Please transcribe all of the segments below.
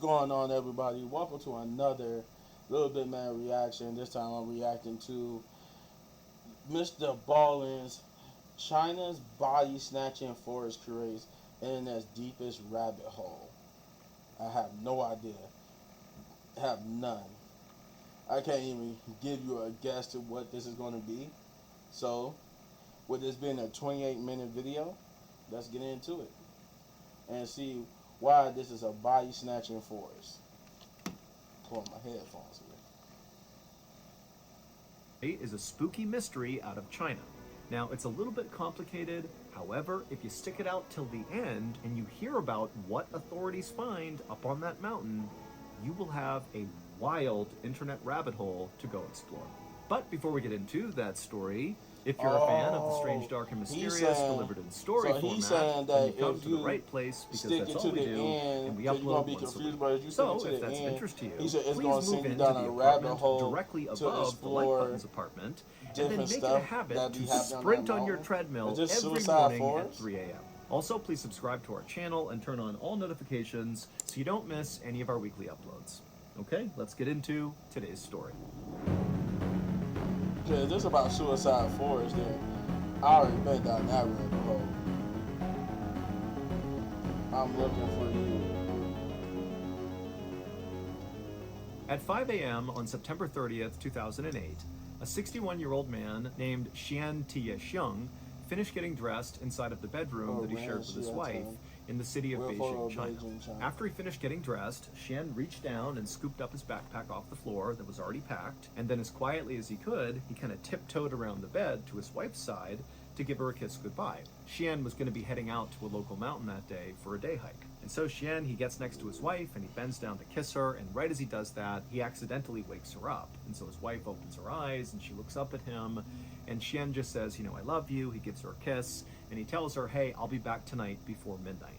going on, everybody? Welcome to another LilBigMan reaction. This time I'm reacting to MrBallen's China's body snatching forest creates internet's deepest rabbit hole. I have no idea. I have none. I can't even give you a guess to what this is going to be. So, with this being a 28-minute video, let's get into it and see why this is a body snatching forest. Pull my headphones away. Is a spooky mystery out of China. Now, it's a little bit complicated. However, if you stick it out till the end and you hear about what authorities find up on that mountain, you will have a wild internet rabbit hole to go explore. But before we get into that story, if you're a fan of the strange, dark, and mysterious delivered in story format, then you come to the right place because that's all we do, and we upload once a week. So if that's of interest to you, please move into the apartment directly above the Like Button's apartment, and then make it a habit to sprint on your treadmill every morning at 3 a.m. Also, please subscribe to our channel and turn on all notifications so you don't miss any of our weekly uploads. Okay, let's get into today's story. Yeah, this about Suicide Forest, then I already been down that rabbit hole. I'm looking for you. At 5 a.m. on September 30th, 2008, a 61-year-old man named Xian Tiesheng finished getting dressed inside of the bedroom that he shared with his wife in the city of Beijing, China. After he finished getting dressed, Xian reached down and scooped up his backpack off the floor that was already packed, and then as quietly as he could, he kind of tiptoed around the bed to his wife's side to give her a kiss goodbye. Xian was going to be heading out to a local mountain that day for a day hike. And so Xian, he gets next to his wife and he bends down to kiss her, and right as he does that, he accidentally wakes her up. And so his wife opens her eyes and she looks up at him, and Xian just says, I love you. He gives her a kiss and he tells her, hey, I'll be back tonight before midnight.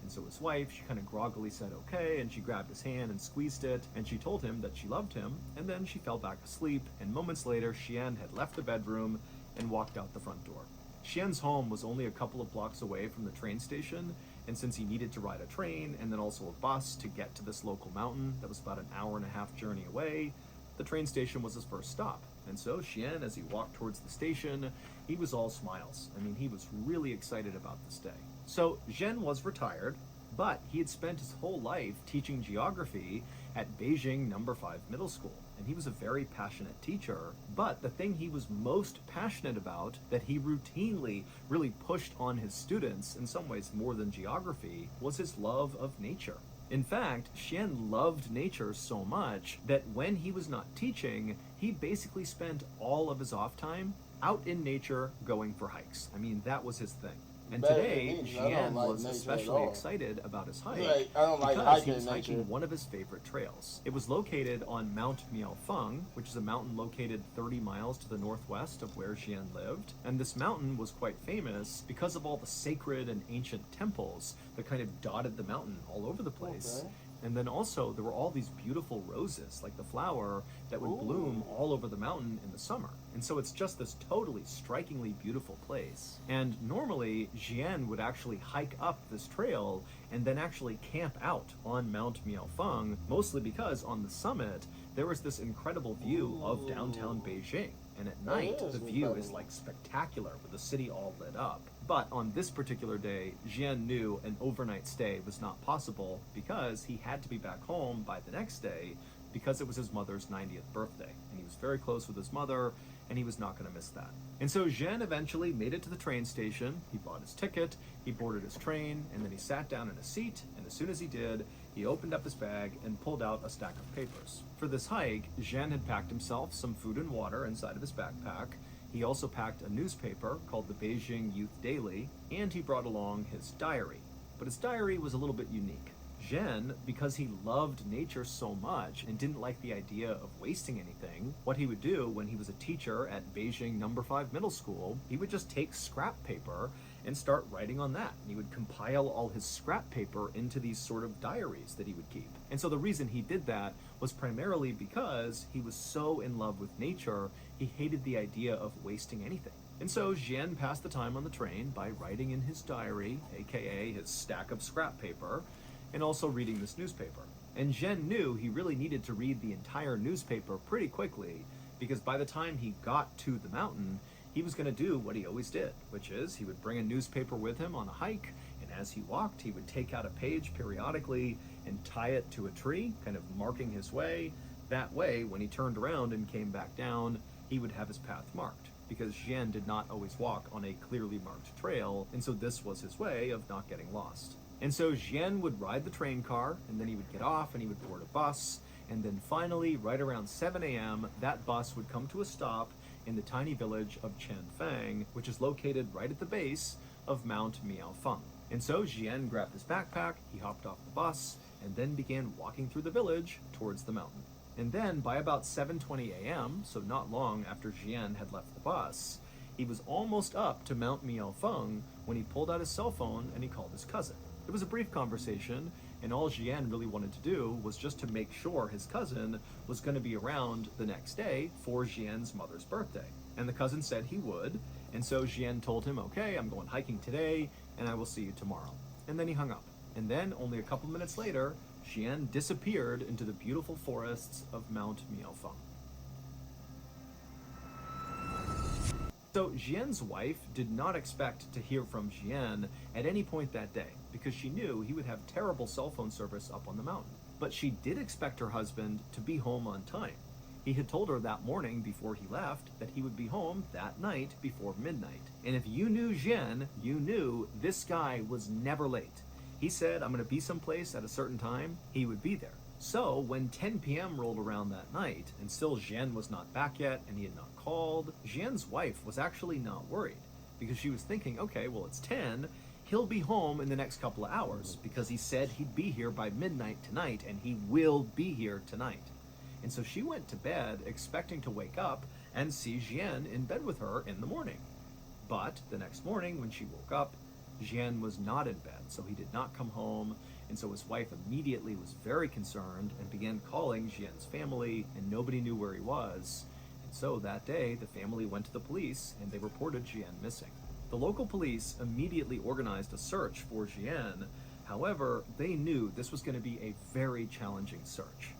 And so his wife, she kind of groggily said okay, and she grabbed his hand and squeezed it, and she told him that she loved him, and then she fell back asleep, and moments later, Xian had left the bedroom and walked out the front door. Xian's home was only a couple of blocks away from the train station, and since he needed to ride a train and then also a bus to get to this local mountain that was about an hour-and-a-half journey away, the train station was his first stop. And so Xian, as he walked towards the station, he was all smiles. He was really excited about this day. So Xian was retired, but he had spent his whole life teaching geography at Beijing No. 5 Middle School. And he was a very passionate teacher, but the thing he was most passionate about, that he routinely really pushed on his students, in some ways more than geography, was his love of nature. In fact, Xian loved nature so much that when he was not teaching, he basically spent all of his off time out in nature going for hikes. That was his thing. And today, Xian was especially excited about his hike because he was hiking one of his favorite trails. It was located on Mount Miaofeng, which is a mountain located 30 miles to the northwest of where Xian lived. And this mountain was quite famous because of all the sacred and ancient temples that kind of dotted the mountain all over the place. Okay. And then also, there were all these beautiful roses, like the flower, that would bloom all over the mountain in the summer. And so it's just this totally strikingly beautiful place. And normally, Xian would actually hike up this trail and then actually camp out on Mount Miaofeng, mostly because on the summit, there was this incredible view of downtown Beijing. And at night, the view is like spectacular with the city all lit up. But on this particular day, Xian knew an overnight stay was not possible because he had to be back home by the next day because it was his mother's 90th birthday. And he was very close with his mother, and he was not going to miss that. And so Xian eventually made it to the train station. He bought his ticket, he boarded his train, and then he sat down in a seat, and as soon as he did, he opened up his bag and pulled out a stack of papers. For this hike, Xian had packed himself some food and water inside of his backpack. He also packed a newspaper called the Beijing Youth Daily, and he brought along his diary. But his diary was a little bit unique. Xian, because he loved nature so much and didn't like the idea of wasting anything, what he would do when he was a teacher at Beijing No. 5 Middle School, he would just take scrap paper and start writing on that. And he would compile all his scrap paper into these sort of diaries that he would keep. And so the reason he did that was primarily because he was so in love with nature, he hated the idea of wasting anything. And so Xian passed the time on the train by writing in his diary, aka his stack of scrap paper, and also reading this newspaper. And Zhen knew he really needed to read the entire newspaper pretty quickly, because by the time he got to the mountain, he was going to do what he always did, which is he would bring a newspaper with him on a hike, and as he walked, he would take out a page periodically and tie it to a tree, kind of marking his way. That way, when he turned around and came back down, he would have his path marked, because Zhen did not always walk on a clearly marked trail, and so this was his way of not getting lost. And so Zhen would ride the train car, and then he would get off and he would board a bus, and then finally, right around 7 a.m., that bus would come to a stop in the tiny village of Changfang, which is located right at the base of Mount Miaofeng. And so Zhen grabbed his backpack, he hopped off the bus, and then began walking through the village towards the mountain. And then by about 7:20 a.m., so not long after Zhen had left the bus, he was almost up to Mount Miaofeng when he pulled out his cell phone and he called his cousin. It was a brief conversation, and all Zhen really wanted to do was just to make sure his cousin was going to be around the next day for Zhen's mother's birthday. And the cousin said he would, and so Zhen told him, okay, I'm going hiking today, and I will see you tomorrow. And then he hung up. And then, only a couple minutes later, Zhen disappeared into the beautiful forests of Mount Miaofeng. So Zhen's wife did not expect to hear from Zhen at any point that day, because she knew he would have terrible cell phone service up on the mountain. But she did expect her husband to be home on time. He had told her that morning before he left that he would be home that night before midnight. And if you knew Zhen, you knew this guy was never late. He said, I'm going to be someplace at a certain time, he would be there. So when 10 p.m. rolled around that night, and still Zhen was not back yet, and he had not called, Zhen's wife was actually not worried, because she was thinking, okay, well, it's 10, he'll be home in the next couple of hours, because he said he'd be here by midnight tonight, and he will be here tonight. And so she went to bed expecting to wake up and see Zhen in bed with her in the morning. But the next morning when she woke up, Zhen was not in bed, so he did not come home, and so his wife immediately was very concerned and began calling Zhen's family, and nobody knew where he was. And so that day, the family went to the police, and they reported Zhen missing. The local police immediately organized a search for Zhen. However, they knew this was going to be a very challenging search.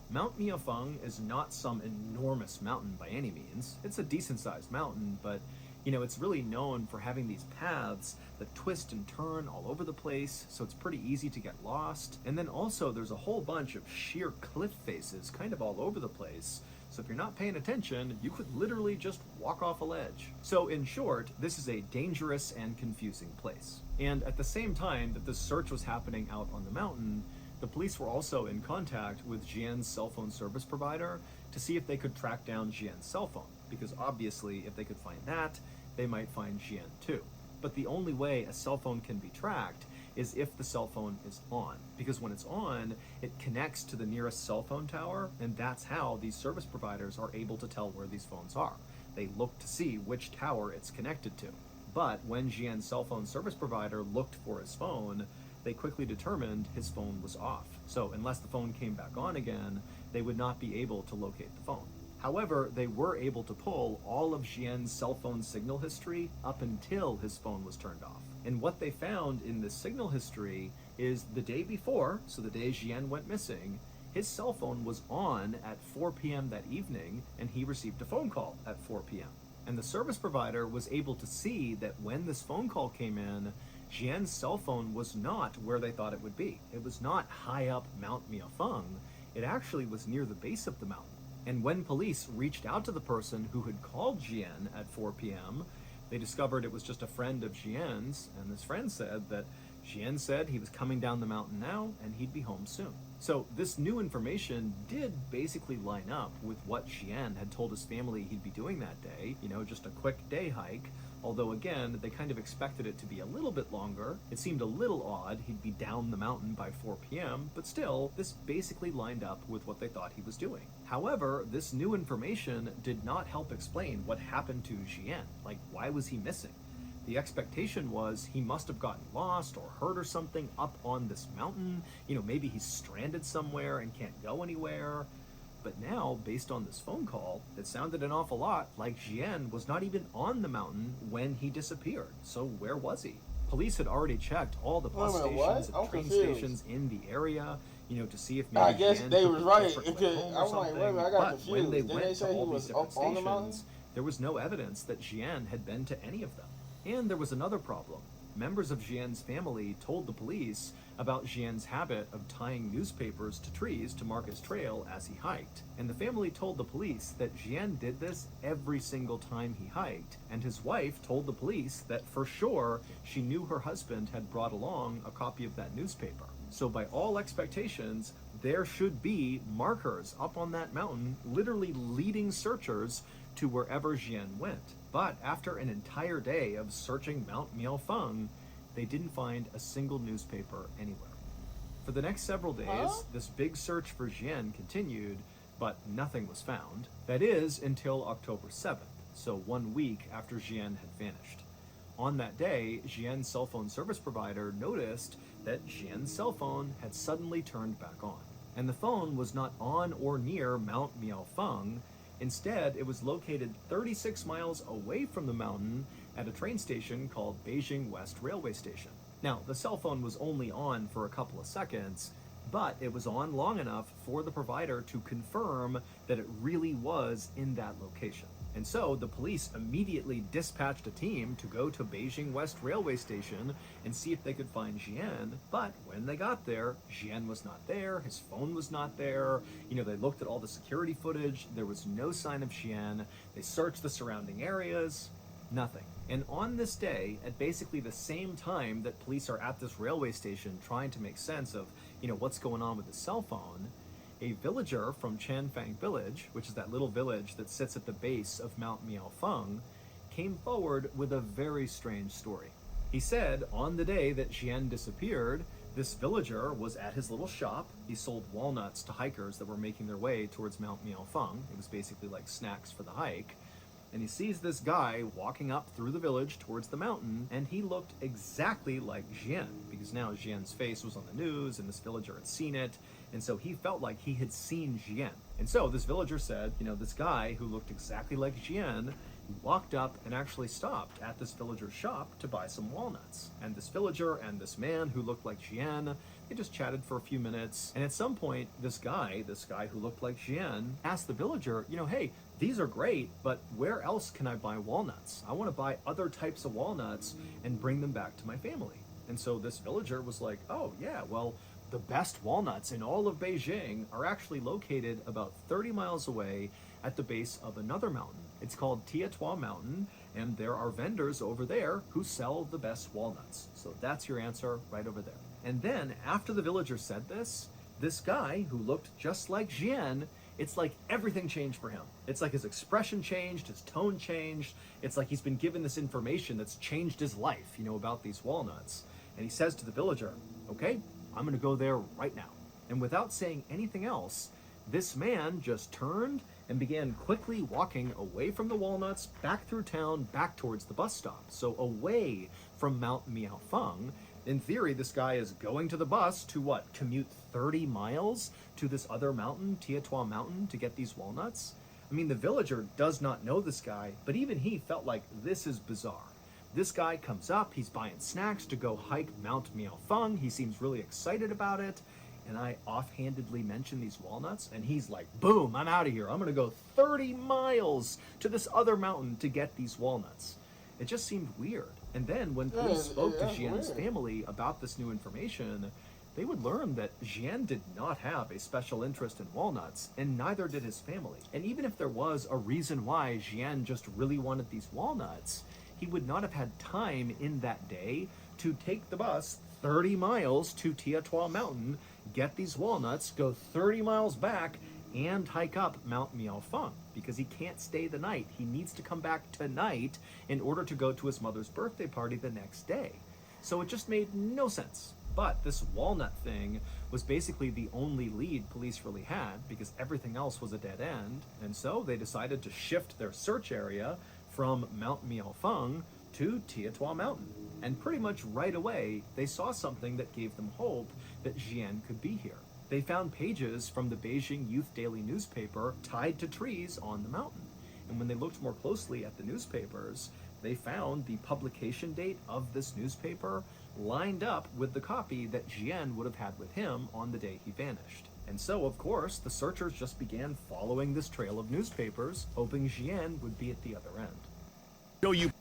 Mount Miaofeng is not some enormous mountain by any means. It's a decent-sized mountain, but it's really known for having these paths that twist and turn all over the place, so it's pretty easy to get lost. And then also there's a whole bunch of sheer cliff faces kind of all over the place, so if you're not paying attention, you could literally just walk off a ledge. So in short, this is a dangerous and confusing place. And at the same time that this search was happening out on the mountain, the police were also in contact with Zhen's cell phone service provider to see if they could track down Zhen's cell phone, because obviously if they could find that, they might find Zhen too. But the only way a cell phone can be tracked is if the cell phone is on, because when it's on, it connects to the nearest cell phone tower, and that's how these service providers are able to tell where these phones are. They look to see which tower it's connected to. But when Zhen's cell phone service provider looked for his phone, they quickly determined his phone was off. So unless the phone came back on again, they would not be able to locate the phone. However, they were able to pull all of Zhen's cell phone signal history up until his phone was turned off. And what they found in the signal history is the day before, so the day Zhen went missing, his cell phone was on at 4 p.m. that evening, and he received a phone call at 4 p.m. And the service provider was able to see that when this phone call came in, Zhen's cell phone was not where they thought it would be. It was not high up Mount Miaofeng. It actually was near the base of the mountain. And when police reached out to the person who had called Zhen at 4 p.m., they discovered it was just a friend of Zhen's, and this friend said that Zhen said he was coming down the mountain now and he'd be home soon. So this new information did basically line up with what Zhen had told his family he'd be doing that day, just a quick day hike. Although again, they kind of expected it to be a little bit longer. It seemed a little odd he'd be down the mountain by 4 p.m., but still, this basically lined up with what they thought he was doing. However, this new information did not help explain what happened to Zhen. Like, why was he missing? The expectation was he must have gotten lost or hurt or something up on this mountain. Maybe he's stranded somewhere and can't go anywhere. But now, based on this phone call, it sounded an awful lot like Zhen was not even on the mountain when he disappeared. So where was he? Police had already checked all the bus stations and train stations in the area. to see if I maybe guess Jian they took was a right. different way home or I'm like, something. wait, I got But confused. when they Didn't they went to say he all these was different up on the mountain? stations, there was no evidence that Jian had been to any of them. And there was another problem. Members of Jian's family told the police about Jian's habit of tying newspapers to trees to mark his trail as he hiked. And the family told the police that Jian did this every single time he hiked, and his wife told the police that for sure she knew her husband had brought along a copy of that newspaper. So by all expectations, there should be markers up on that mountain, literally leading searchers to wherever Jian went. But after an entire day of searching Mount Miaofeng, they didn't find a single newspaper anywhere. For the next several days, this big search for Jian continued, but nothing was found. That is, until October 7th, so 1 week after Jian had vanished. On that day, Jian's cell phone service provider noticed that Jian's cell phone had suddenly turned back on. And the phone was not on or near Mount Miaofeng. Instead, it was located 36 miles away from the mountain at a train station called Beijing West Railway Station. Now, the cell phone was only on for a couple of seconds, but it was on long enough for the provider to confirm that it really was in that location. And so the police immediately dispatched a team to go to Beijing West Railway Station and see if they could find Jian. But when they got there, Jian was not there, his phone was not there. They looked at all the security footage, there was no sign of Jian. They searched the surrounding areas, nothing. And on this day, at basically the same time that police are at this railway station trying to make sense of, what's going on with his cell phone, a villager from Chanfang Village, which is that little village that sits at the base of Mount Miaofeng, came forward with a very strange story. He said on the day that Jian disappeared, this villager was at his little shop. He sold walnuts to hikers that were making their way towards Mount Miaofeng. It was basically like snacks for the hike. And he sees this guy walking up through the village towards the mountain, and he looked exactly like Jian, because now Jian's face was on the news, and this villager had seen it, and so he felt like he had seen Jian. And so this villager said, this guy who looked exactly like Jian walked up and actually stopped at this villager's shop to buy some walnuts. And this villager and this man who looked like Jian, they just chatted for a few minutes, and at some point, this guy who looked like Jian, asked the villager, hey, these are great, but where else can I buy walnuts? I want to buy other types of walnuts and bring them back to my family. And so this villager was like, oh yeah, well, the best walnuts in all of Beijing are actually located about 30 miles away at the base of another mountain. It's called Tietua Mountain, and there are vendors over there who sell the best walnuts. So that's your answer right over there. And then after the villager said this guy who looked just like Jian, it's like everything changed for him. It's like his expression changed, his tone changed. It's like he's been given this information that's changed his life, about these walnuts. And he says to the villager, okay, I'm gonna go there right now. And without saying anything else, this man just turned and began quickly walking away from the walnuts, back through town, back towards the bus stop. So away from Mount Miaofeng. In theory, this guy is going to the bus to what? Commute 30 miles to this other mountain, Tietua Mountain, to get these walnuts? I mean, the villager does not know this guy, but even he felt like this is bizarre. This guy comes up, he's buying snacks to go hike Mount Miaofeng. He seems really excited about it. And I offhandedly mention these walnuts, and he's like, boom, I'm out of here. I'm gonna go 30 miles to this other mountain to get these walnuts. It just seemed weird. And then when police spoke to Jian's family about this new information, they would learn that Jian did not have a special interest in walnuts, and neither did his family. And even if there was a reason why Jian just really wanted these walnuts, he would not have had time in that day to take the bus 30 miles to Tietua Mountain, get these walnuts, go 30 miles back, and hike up Mount Miaofeng, because he can't stay the night. He needs to come back tonight in order to go to his mother's birthday party the next day. So it just made no sense. But this walnut thing was basically the only lead police really had, because everything else was a dead end. And so they decided to shift their search area from Mount Miaofeng to Tietua Mountain. And pretty much right away, they saw something that gave them hope that Jian could be here. They found pages from the Beijing Youth Daily newspaper tied to trees on the mountain. And when they looked more closely at the newspapers, they found the publication date of this newspaper lined up with the copy that Jian would have had with him on the day he vanished. And so, of course, the searchers just began following this trail of newspapers, hoping Jian would be at the other end. Show you.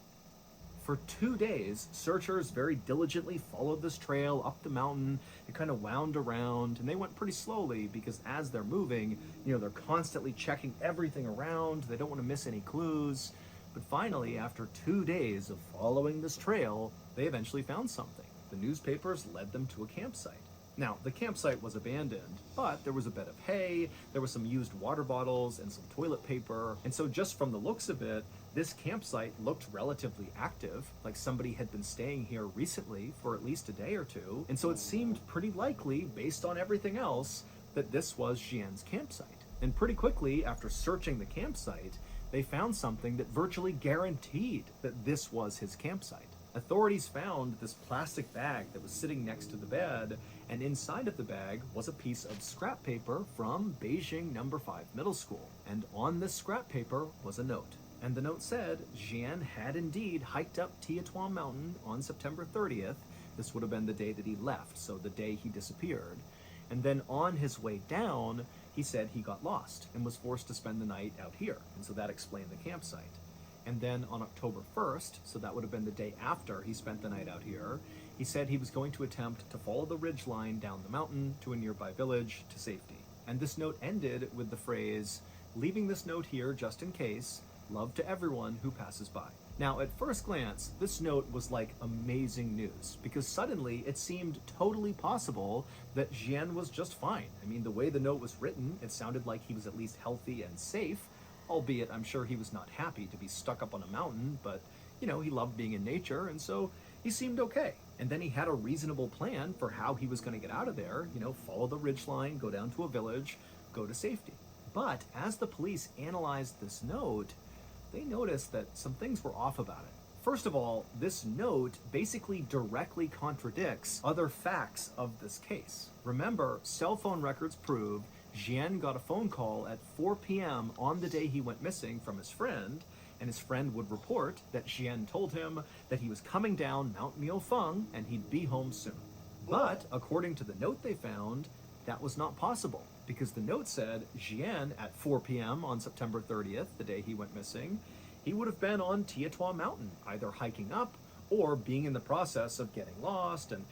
For 2 days, searchers very diligently followed this trail up the mountain. It kind of wound around, and they went pretty slowly because as they're moving, they're constantly checking everything around. They don't want to miss any clues. But finally, after 2 days of following this trail, they eventually found something. The newspapers led them to a campsite. Now, the campsite was abandoned, but there was a bed of hay, there was some used water bottles, and some toilet paper. And so just from the looks of it, this campsite looked relatively active, like somebody had been staying here recently for at least a day or two. And so it seemed pretty likely, based on everything else, that this was Jian's campsite. And pretty quickly, after searching the campsite, they found something that virtually guaranteed that this was his campsite. Authorities found this plastic bag that was sitting next to the bed, and inside of the bag was a piece of scrap paper from Beijing No. 5 Middle School. And on this scrap paper was a note. And the note said Jian had indeed hiked up Tiatuan Mountain on September 30th. This would have been the day that he left, so the day he disappeared. And then on his way down, he said he got lost and was forced to spend the night out here. And so that explained the campsite. And then on October 1st, so that would have been the day after he spent the night out here, he said he was going to attempt to follow the ridge line down the mountain to a nearby village to safety. And this note ended with the phrase, "Leaving this note here just in case, love to everyone who passes by." Now, at first glance, this note was like amazing news, because suddenly it seemed totally possible that Jian was just fine. I mean, the way the note was written, it sounded like he was at least healthy and safe, albeit I'm sure he was not happy to be stuck up on a mountain, but, he loved being in nature, and so he seemed okay. And then he had a reasonable plan for how he was going to get out of there, follow the ridgeline, go down to a village, go to safety. But as the police analyzed this note, they noticed that some things were off about it. First of all, this note basically directly contradicts other facts of this case. Remember, cell phone records prove Jian got a phone call at 4 p.m. on the day he went missing from his friend, and his friend would report that Jian told him that he was coming down Mount Miaofeng and he'd be home soon. But according to the note they found, that was not possible, because the note said Jian at 4 p.m. on September 30th, the day he went missing, he would have been on Tiatuan Mountain, either hiking up or being in the process of getting lost and,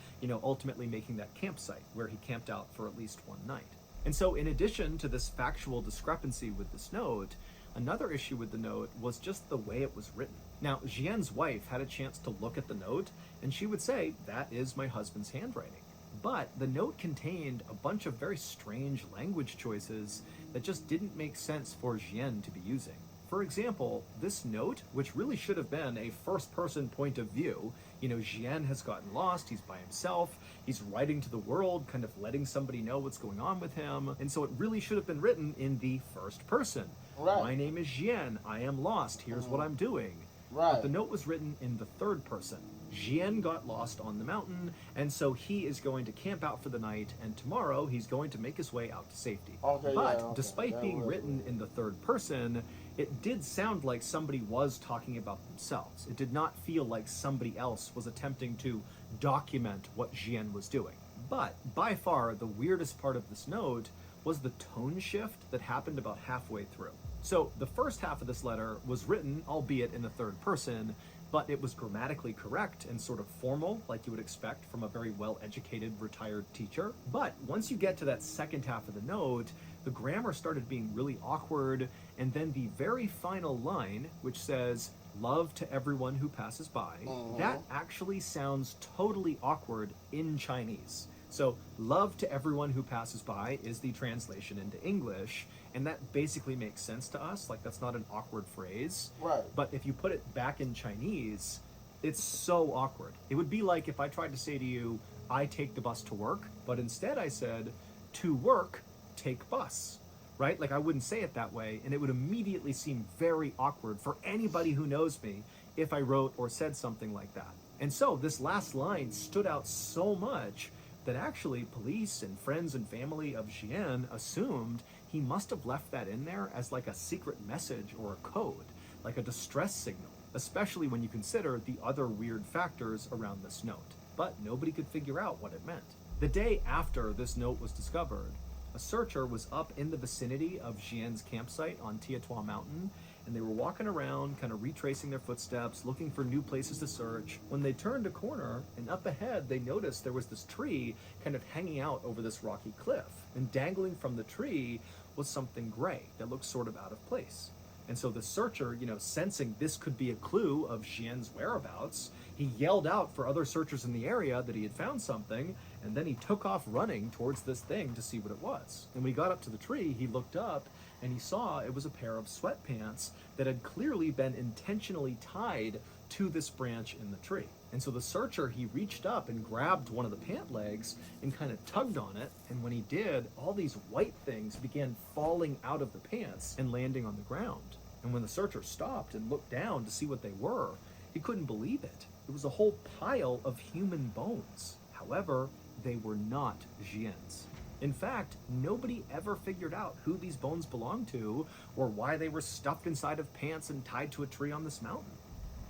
ultimately making that campsite where he camped out for at least one night. And so in addition to this factual discrepancy with this note, another issue with the note was just the way it was written. Now, Jian's wife had a chance to look at the note, and she would say, "That is my husband's handwriting." But the note contained a bunch of very strange language choices that just didn't make sense for Jian to be using. For example, this note, which really should have been a first-person point of view, Jian has gotten lost, he's by himself, he's writing to the world, kind of letting somebody know what's going on with him, and so it really should have been written in the first person. Right. My name is Jian, I am lost, here's what I'm doing. Right. But the note was written in the third person. Jian got lost on the mountain, and so he is going to camp out for the night, and tomorrow he's going to make his way out to safety. But despite being written in the third person, it did sound like somebody was talking about themselves. It did not feel like somebody else was attempting to document what Jian was doing. But by far, the weirdest part of this note was the tone shift that happened about halfway through. So the first half of this letter was written, albeit in the third person, but it was grammatically correct and sort of formal, like you would expect from a very well-educated retired teacher. But once you get to that second half of the note, the grammar started being really awkward, and then the very final line, which says, "Love to everyone who passes by," that actually sounds totally awkward in Chinese. So, "love to everyone who passes by" is the translation into English, and that basically makes sense to us, like that's not an awkward phrase. Right. But if you put it back in Chinese, it's so awkward. It would be like if I tried to say to you, "I take the bus to work," but instead I said, "To work, take bus," right? Like I wouldn't say it that way, and it would immediately seem very awkward for anybody who knows me if I wrote or said something like that. And so this last line stood out so much that actually police and friends and family of Jian assumed he must have left that in there as like a secret message or a code, like a distress signal, especially when you consider the other weird factors around this note. but nobody could figure out what it meant. The day after this note was discovered, a searcher was up in the vicinity of Xian's campsite on Tietua Mountain, and they were walking around, kind of retracing their footsteps, looking for new places to search, when they turned a corner, and up ahead they noticed there was this tree kind of hanging out over this rocky cliff, and dangling from the tree was something gray that looked sort of out of place. And so the searcher, sensing this could be a clue of Xian's whereabouts, he yelled out for other searchers in the area that he had found something, and then he took off running towards this thing to see what it was. And when he got up to the tree, he looked up and he saw it was a pair of sweatpants that had clearly been intentionally tied to this branch in the tree. And so the searcher, he reached up and grabbed one of the pant legs and kind of tugged on it. And when he did, all these white things began falling out of the pants and landing on the ground. And when the searcher stopped and looked down to see what they were, he couldn't believe it. It was a whole pile of human bones. However, they were not Xian's. In fact, nobody ever figured out who these bones belonged to or why they were stuffed inside of pants and tied to a tree on this mountain.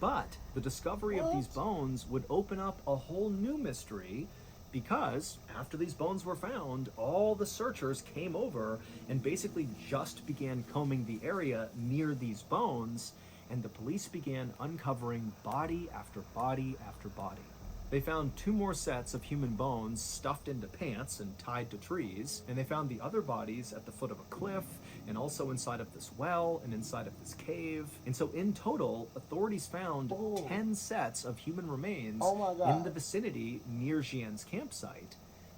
But the discovery of these bones would open up a whole new mystery, because after these bones were found, all the searchers came over and basically just began combing the area near these bones, and the police began uncovering body after body after body. They found 2 more sets of human bones stuffed into pants and tied to trees, and they found the other bodies at the foot of a cliff, and also inside of this well, and inside of this cave. And so in total, authorities found 10 sets of human remains in the vicinity near Xian's campsite,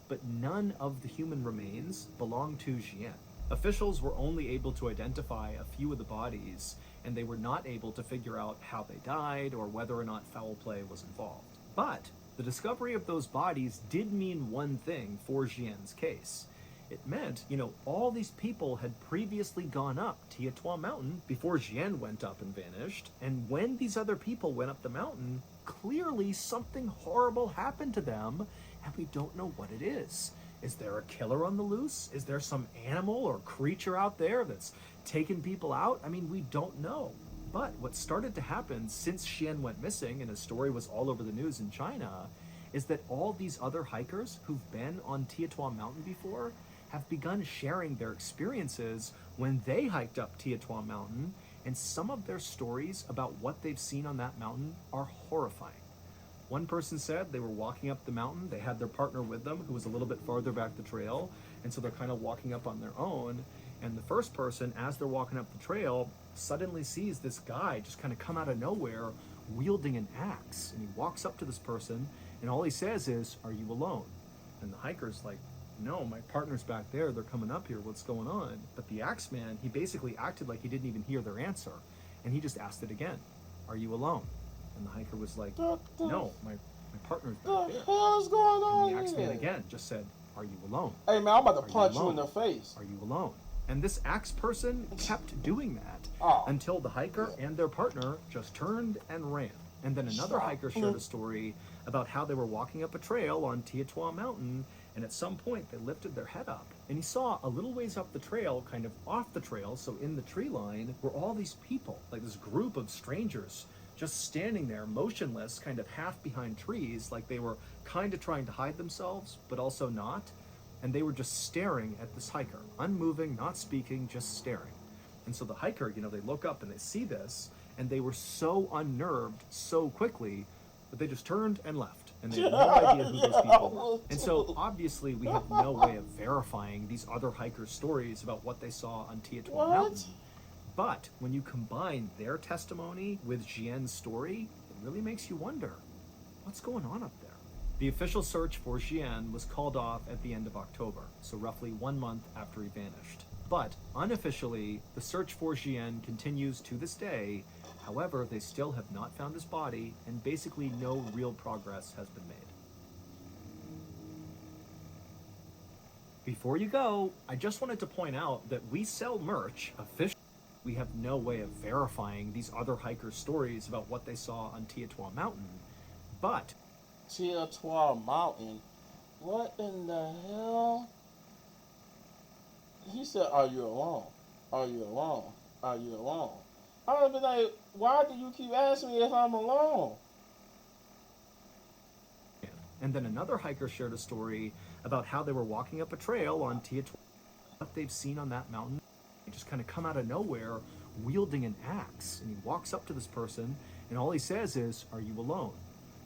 but none of the human remains belonged to Xian. Officials were only able to identify a few of the bodies, and they were not able to figure out how they died or whether or not foul play was involved. But the discovery of those bodies did mean one thing for Xian's case. It meant, all these people had previously gone up Tietua Mountain before Xian went up and vanished, and when these other people went up the mountain, clearly something horrible happened to them, and we don't know what it is. Is there a killer on the loose? Is there some animal or creature out there that's taken people out? We don't know. But what started to happen since Xian went missing and his story was all over the news in China is that all these other hikers who've been on Tietua Mountain before have begun sharing their experiences when they hiked up Tietua Mountain, and some of their stories about what they've seen on that mountain are horrifying. One person said they were walking up the mountain, they had their partner with them who was a little bit farther back the trail, and so they're kind of walking up on their own, and the first person, as they're walking up the trail, suddenly sees this guy just kind of come out of nowhere wielding an axe, and he walks up to this person, and all he says is, "Are you alone?" And the hiker's like, "No, my partner's back there, they're coming up here, what's going on?" But the axe man, he basically acted like he didn't even hear their answer, and he just asked it again, "Are you alone?" And the hiker was like, "No, my partner's back there." What the hell is going on And the axe here? man again just said, "Are you alone? Hey man, I'm about to Are punch you you in alone? the face. Are you alone?" And this axe person kept doing that Oh. until the hiker and their partner just turned and ran. And then another hiker shared a story about how they were walking up a trail on Tietua Mountain, and at some point they lifted their head up, and he saw a little ways up the trail, kind of off the trail, so in the tree line, were all these people, like this group of strangers, just standing there motionless, kind of half behind trees, like they were kind of trying to hide themselves, but also not. And they were just staring at this hiker, unmoving, not speaking, just staring. And so the hiker, they look up and they see this, and they were so unnerved so quickly that they just turned and left. And they had no idea who those people were. And so obviously we have no way of verifying these other hikers' stories about what they saw on Tietua Mountain. But when you combine their testimony with Xian's story, it really makes you wonder, what's going on up there? The official search for Xian was called off at the end of October, so roughly 1 month after he vanished. But unofficially, the search for Xian continues to this day. However, they still have not found his body, and basically no real progress has been made. Before you go, I just wanted to point out that we sell merch officially. We have no way of verifying these other hikers' stories about what they saw on Tietua Mountain, but Tietua Mountain? What in the hell? He said, "Are you alone? Are you alone? Are you alone?" I would be like, why do you keep asking me if I'm alone? And then another hiker shared a story about how they were walking up a trail on Tia, what they've seen on that mountain. They just kind of come out of nowhere wielding an axe. And he walks up to this person, and all he says is, "Are you alone?"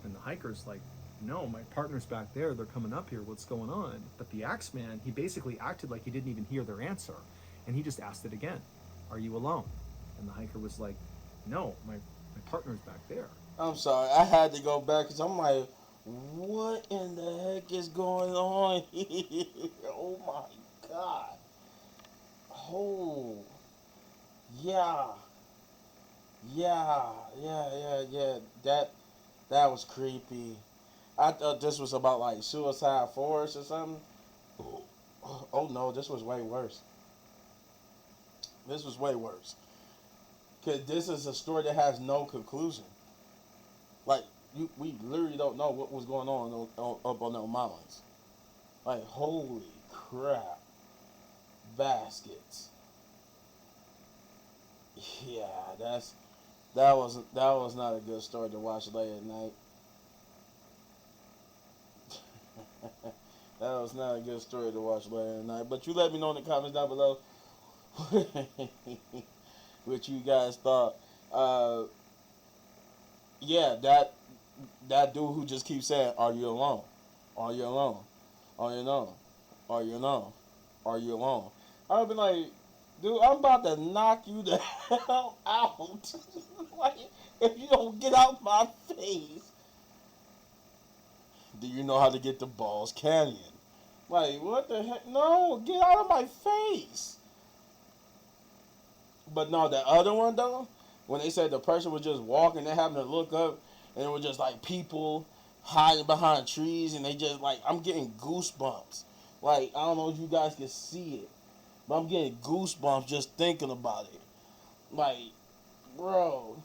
And the hiker's like, "No, my partner's back there. They're coming up here. What's going on?" But the axe man, he basically acted like he didn't even hear their answer. And he just asked it again, "Are you alone?" And the hiker was like, "No, my partner's back there." I'm sorry, I had to go back because I'm like, what in the heck is going on here? Oh my God. Oh, yeah. Yeah. That was creepy. I thought this was about like Suicide Forest or something. Oh no, this was way worse. This was way worse. Because this is a story that has no conclusion. Like, we literally don't know what was going on up on those mountains. Like, holy crap. Baskets. Yeah, that was not a good story to watch late at night. That was not a good story to watch late at night. But you let me know in the comments down below what you guys thought. Yeah, that dude who just keeps saying, "Are you alone? Are you alone? Are you alone? Are you alone? Are you alone?" I've been like, dude, I'm about to knock you the hell out. Like, if you don't get out my face. Do you know how to get to Balls Canyon? Like, what the heck? No, get out of my face. But no, the other one though, when they said the person was just walking, they happened to look up, and it was just like people hiding behind trees, and they just like, I'm getting goosebumps. Like, I don't know if you guys can see it, but I'm getting goosebumps just thinking about it. Like, bro,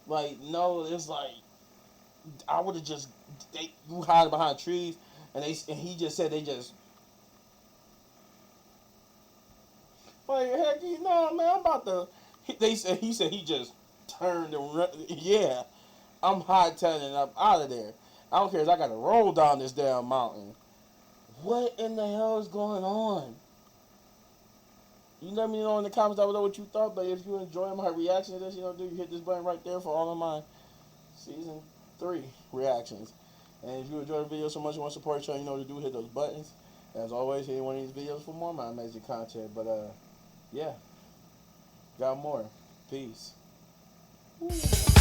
like, no, it's like, I would have just, you hide behind trees, and he just said they just, like, heck, you know, man, I'm about to. He said he just turned and run. Yeah, I'm hightailing up out of there. I don't care if I got to roll down this damn mountain. What in the hell is going on? You let me know in the comments down below what you thought. But if you enjoy my reaction to this, you hit this button right there for all of my season 3 reactions. And if you enjoy the video so much you want to support the channel, you know what to do. Hit those buttons. As always, hit one of these videos for more of my amazing content. But yeah, got more. Peace. Ooh.